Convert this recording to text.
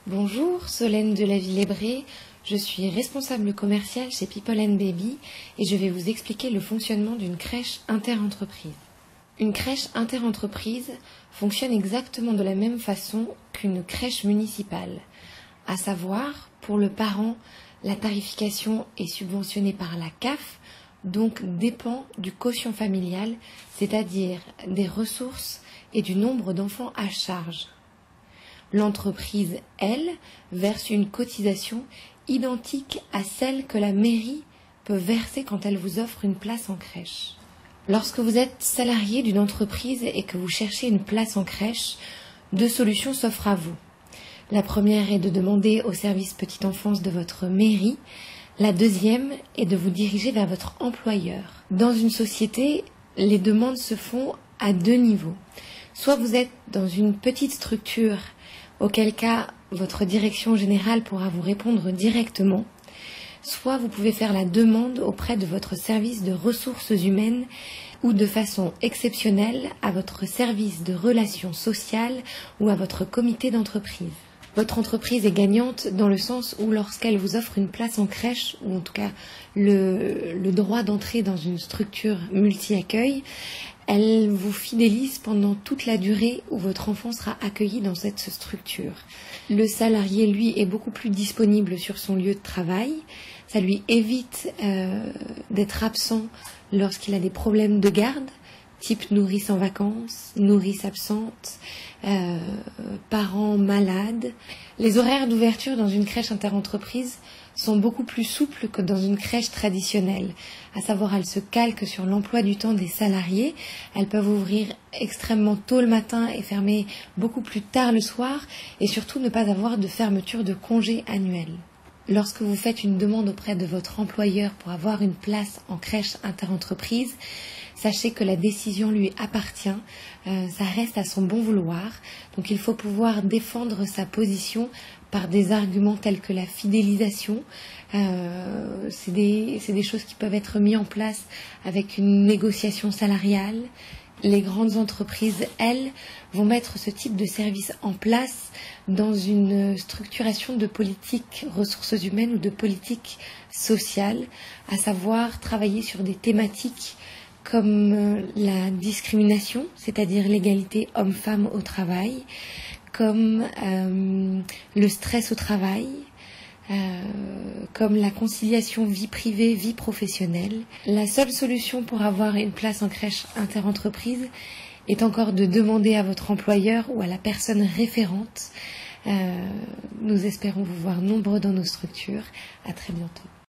Bonjour, Solène de la Ville-Ébrée. Je suis responsable commerciale chez People & Baby et je vais vous expliquer le fonctionnement d'une crèche interentreprise. Une crèche interentreprise fonctionne exactement de la même façon qu'une crèche municipale. À savoir, pour le parent, la tarification est subventionnée par la CAF, donc dépend du quotient familial, c'est-à-dire des ressources et du nombre d'enfants à charge. L'entreprise, elle, verse une cotisation identique à celle que la mairie peut verser quand elle vous offre une place en crèche. Lorsque vous êtes salarié d'une entreprise et que vous cherchez une place en crèche, deux solutions s'offrent à vous. La première est de demander au service petite enfance de votre mairie. La deuxième est de vous diriger vers votre employeur. Dans une société, les demandes se font à deux niveaux. Soit vous êtes dans une petite structure, auquel cas votre direction générale pourra vous répondre directement, soit vous pouvez faire la demande auprès de votre service de ressources humaines ou de façon exceptionnelle à votre service de relations sociales ou à votre comité d'entreprise. Votre entreprise est gagnante dans le sens où lorsqu'elle vous offre une place en crèche, ou en tout cas le droit d'entrer dans une structure multi-accueil, elle vous fidélise pendant toute la durée où votre enfant sera accueilli dans cette structure. Le salarié, lui, est beaucoup plus disponible sur son lieu de travail. Ça lui évite d'être absent lorsqu'il a des problèmes de garde, type nourrice en vacances, nourrice absente, parents malades. Les horaires d'ouverture dans une crèche interentreprise sont beaucoup plus souples que dans une crèche traditionnelle. À savoir, elles se calquent sur l'emploi du temps des salariés. Elles peuvent ouvrir extrêmement tôt le matin et fermer beaucoup plus tard le soir, et surtout ne pas avoir de fermeture de congé annuel. Lorsque vous faites une demande auprès de votre employeur pour avoir une place en crèche interentreprise, sachez que la décision lui appartient, ça reste à son bon vouloir, donc il faut pouvoir défendre sa position par des arguments tels que la fidélisation. C'est des choses qui peuvent être mises en place avec une négociation salariale. Les grandes entreprises, elles, vont mettre ce type de service en place dans une structuration de politique ressources humaines ou de politique sociale, à savoir travailler sur des thématiques comme la discrimination, c'est-à-dire l'égalité homme-femme au travail, comme le stress au travail, comme la conciliation vie privée, vie professionnelle. La seule solution pour avoir une place en crèche interentreprise est encore de demander à votre employeur ou à la personne référente. Nous espérons vous voir nombreux dans nos structures. À très bientôt.